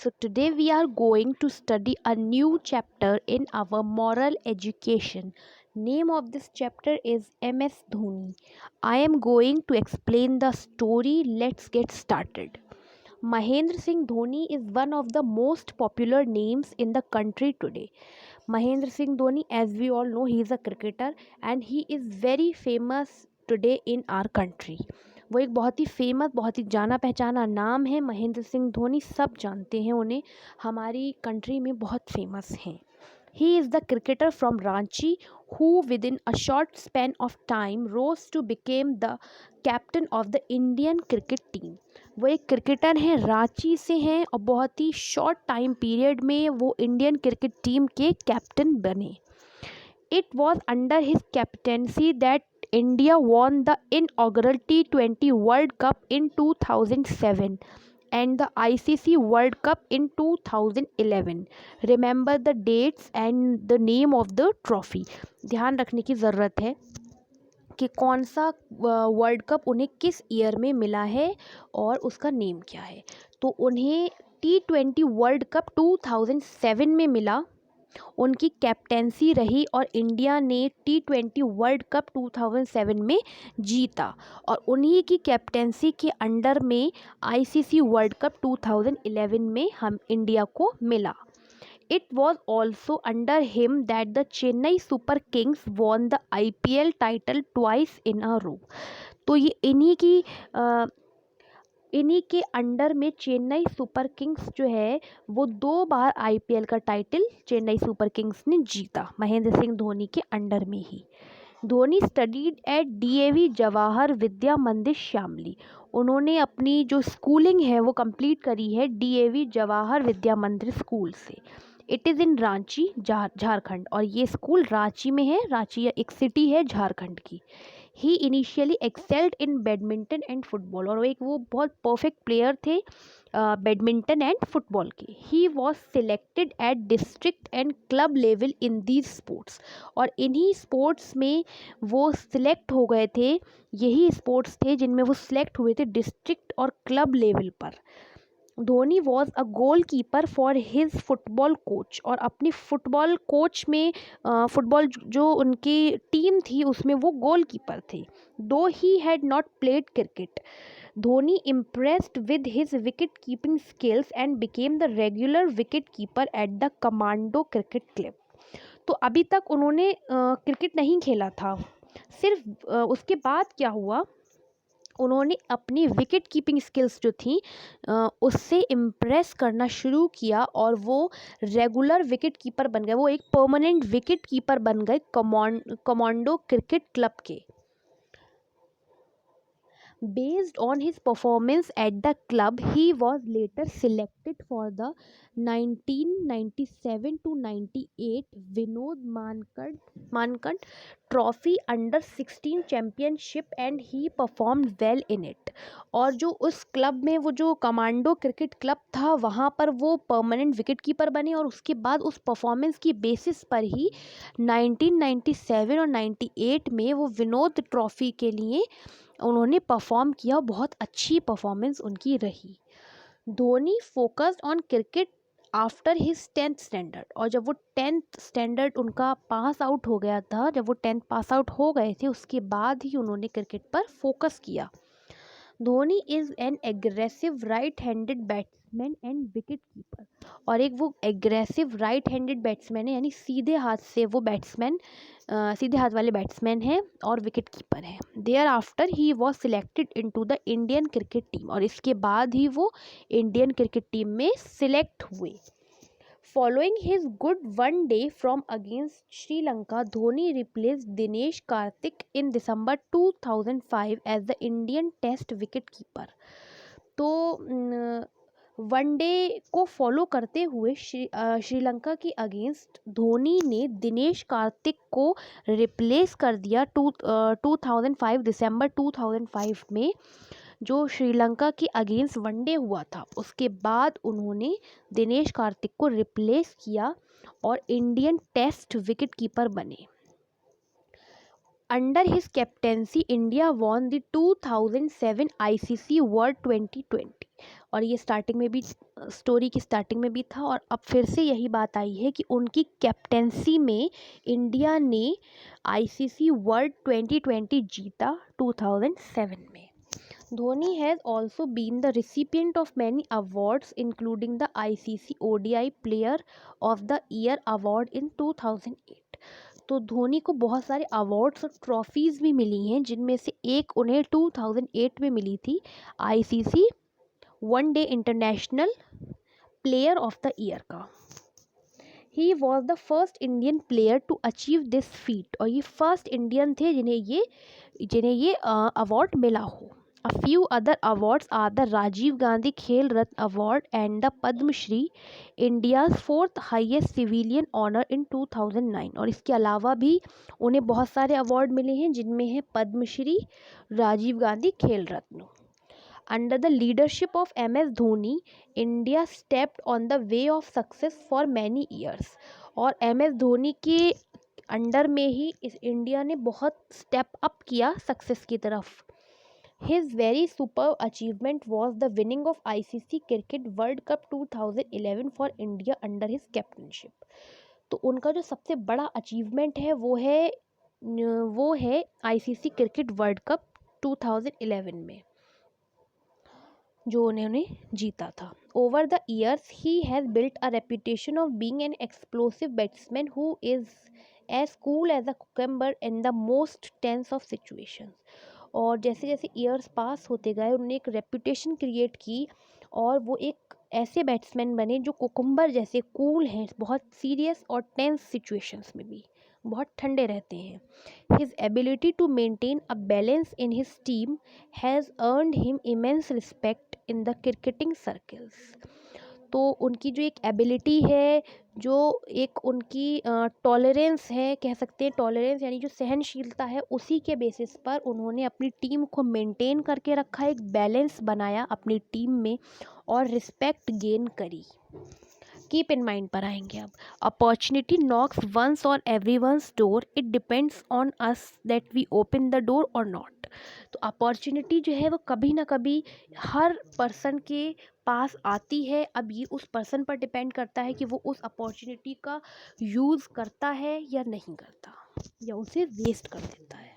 So today we are going to study a new chapter in our moral education. Name of this chapter is MS Dhoni. I am going to explain the story. Let's get started. Mahendra Singh Dhoni is one of the most popular names in the country today. Mahendra Singh Dhoni, as we all know, he is a cricketer and he is very famous today in our country. वो एक बहुत ही famous, बहुत ही जाना पहचाना नाम है। महेंद्र सिंह धोनी सब जानते हैं उन्हें, हमारी कंट्री में बहुत फेमस हैं। He is the cricketer from Ranchi who within a short span of time rose to become the captain of the Indian cricket team. वो एक क्रिकेटर हैं, रांची से हैं और बहुत ही शॉर्ट टाइम पीरियड में वो इंडियन क्रिकेट टीम के कैप्टन बने। It was under his captaincy that India won the inaugural T20 World Cup in 2007 and the ICC World Cup in 2011. Remember the dates and the name of the trophy. ध्यान रखने की ज़रूरत है कि कौन सा वर्ल्ड कप उन्हें किस ईयर में मिला है और उसका नेम क्या है। तो उन्हें T20 वर्ल्ड कप 2007 में मिला, उनकी कैप्टेंसी रही और इंडिया ने T20 वर्ल्ड कप 2007 में जीता और उन्हीं की कैप्टेंसी के अंडर में ICC वर्ल्ड कप 2011 में हम इंडिया को मिला। It was also under him that the Chennai Super Kings won the IPL title twice in a row. तो ये इन्हीं के अंडर में चेन्नई सुपर किंग्स जो है वो 2 बार IPL का टाइटल चेन्नई सुपर किंग्स ने जीता, महेंद्र सिंह धोनी के अंडर में ही। Dhoni studied at DAV Jawahar Vidya Mandir Shamli. उन्होंने अपनी जो स्कूलिंग है वो कंप्लीट करी है DAV जवाहर विद्या मंदिर स्कूल से। It is in Ranchi, Jharkhand, और ये स्कूल रांची में है। रांची एक सिटी है झारखंड की। ही initially excelled in badminton and football, और वो बहुत परफेक्ट प्लेयर थे बैडमिंटन एंड फुटबॉल के। ही was selected at district and club level in these sports, और इन्हीं स्पोर्ट्स में वो सिलेक्ट हो गए थे। यही स्पोर्ट्स थे जिनमें वो सिलेक्ट हुए थे डिस्ट्रिक्ट और क्लब लेवल पर। Dhoni was a goal keeper for his football coach, और अपनी फुटबॉल कोच में फुटबॉल जो उनकी टीम थी उसमें वो गोल कीपर थे। दो he had not played cricket, Dhoni impressed with his wicket keeping skills and became the regular wicket keeper at the commando cricket club. तो अभी तक उन्होंने क्रिकेट नहीं खेला था, सिर्फ उसके बाद क्या हुआ, उन्होंने अपनी विकेट कीपिंग स्किल्स जो थी उससे इम्प्रेस करना शुरू किया और वो रेगुलर विकेट कीपर बन गए। वो एक परमानेंट विकेट कीपर बन गए कमांडो क्रिकेट क्लब के। Based on his performance at the club, he was later selected for the 1997 to 98 Vinod Mankad Trophy Under 16 Championship and he performed well in it. और जो उस club में वो जो commando cricket club था वहाँ पर वो परमानेंट विकेट कीपर बने, और उसके बाद उस परफॉर्मेंस की बेसिस पर ही 1997 और 98 में वो विनोद ट्रॉफी के लिए उन्होंने परफॉर्म किया। बहुत अच्छी परफॉर्मेंस उनकी रही। Dhoni focused on cricket after his 10th standard, और जब वो 10th स्टैंडर्ड उनका पास आउट हो गया था, जब वो 10th पास आउट हो गए थे उसके बाद ही उन्होंने क्रिकेट पर फोकस किया। Dhoni is an aggressive right handed batsman and wicket keeper, और एक वो एग्रेसिव राइट हैंडेड बैट्समैन है, यानी सीधे हाथ से वो बैट्समैन सीधे हाथ वाले बैट्समैन हैं और विकेट कीपर हैं। Thereafter he was selected into the Indian cricket team, और इसके बाद ही वो इंडियन क्रिकेट टीम में सिलेक्ट हुए। Following his good one day from against Sri Lanka, Dhoni replaced Dinesh Karthik in December 2005 as the Indian Test wicketkeeper. तो one day को follow करते हुए श्रीलंका के अगेंस्ट धोनी ने दिनेश कार्तिक को रिप्लेस कर दिया 2005 दिसंबर 2005 में, जो श्रीलंका के अगेंस्ट वनडे हुआ था। उसके बाद उन्होंने दिनेश कार्तिक को रिप्लेस किया और इंडियन टेस्ट विकेट कीपर बने। Under his captaincy India won the 2007 ICC world 2020, और ये स्टार्टिंग में भी, स्टोरी की स्टार्टिंग में भी था, और अब फिर से यही बात आई है कि उनकी कैप्टेंसी में इंडिया ने आईसीसी वर्ल्ड 2020 जीता 2007 में। Dhoni has also been the recipient of many awards including the ICC ODI Player of the Year award in 2008। तो धोनी को बहुत सारे अवार्ड्स और ट्रॉफीज़ भी मिली हैं, जिनमें से एक उन्हें 2008 में मिली थी ICC one day international player of the year का। He was the first Indian player to achieve this feat, और ये फर्स्ट इंडियन थे जिन्हें ये अवार्ड मिला हो। A few other awards are the Rajiv Gandhi Khel Ratna Award and the Padma Shri, India's fourth highest civilian honor in 2009। और इसके अलावा भी उन्हें बहुत सारे अवार्ड मिले हैं, जिनमें है पद्मश्री, राजीव गांधी खेल रत्न। Under the leadership of MS Dhoni, India stepped on the way of success for many years। और MS धोनी के अंडर में ही इस इंडिया ने बहुत स्टेप अप किया सक्सेस की तरफ। His very superb achievement was the winning of ICC Cricket World Cup 2011 for India under his captainship। तो उनका जो सबसे बड़ा अचीवमेंट है वो है ICC क्रिकेट वर्ल्ड कप 2011 में, जो उन्होंने जीता था। Over the years he has built a reputation of being an explosive batsman who is as cool as a cucumber in the most tense of situations. और जैसे जैसे ईयर्स पास होते गए उन्होंने एक रेपुटेशन क्रिएट की, और वो एक ऐसे बैट्समैन बने जो कुकुम्बर जैसे कूल हैं, बहुत सीरियस और टेंस सिचुएशंस में भी बहुत ठंडे रहते हैं। His ability to maintain a balance in his team has earned him immense respect in the cricketing circles. तो उनकी जो एक एबिलिटी है, जो एक उनकी टॉलरेंस है, कह सकते हैं टॉलरेंस यानी जो सहनशीलता है, उसी के बेसिस पर उन्होंने अपनी टीम को मेंटेन करके रखा, एक बैलेंस बनाया अपनी टीम में और रिस्पेक्ट गेन करी। कीप इन माइंड पर आएंगे अब। Opportunity knocks once on every once door, it depends on us that we open the door और नॉट। तो अपॉर्चुनिटी जो है वो कभी ना कभी हर पर्सन के पास आती है। अब ये उस पर्सन पर डिपेंड करता है कि वो उस अपॉर्चुनिटी का यूज़ करता है या नहीं करता, या उसे वेस्ट कर देता है।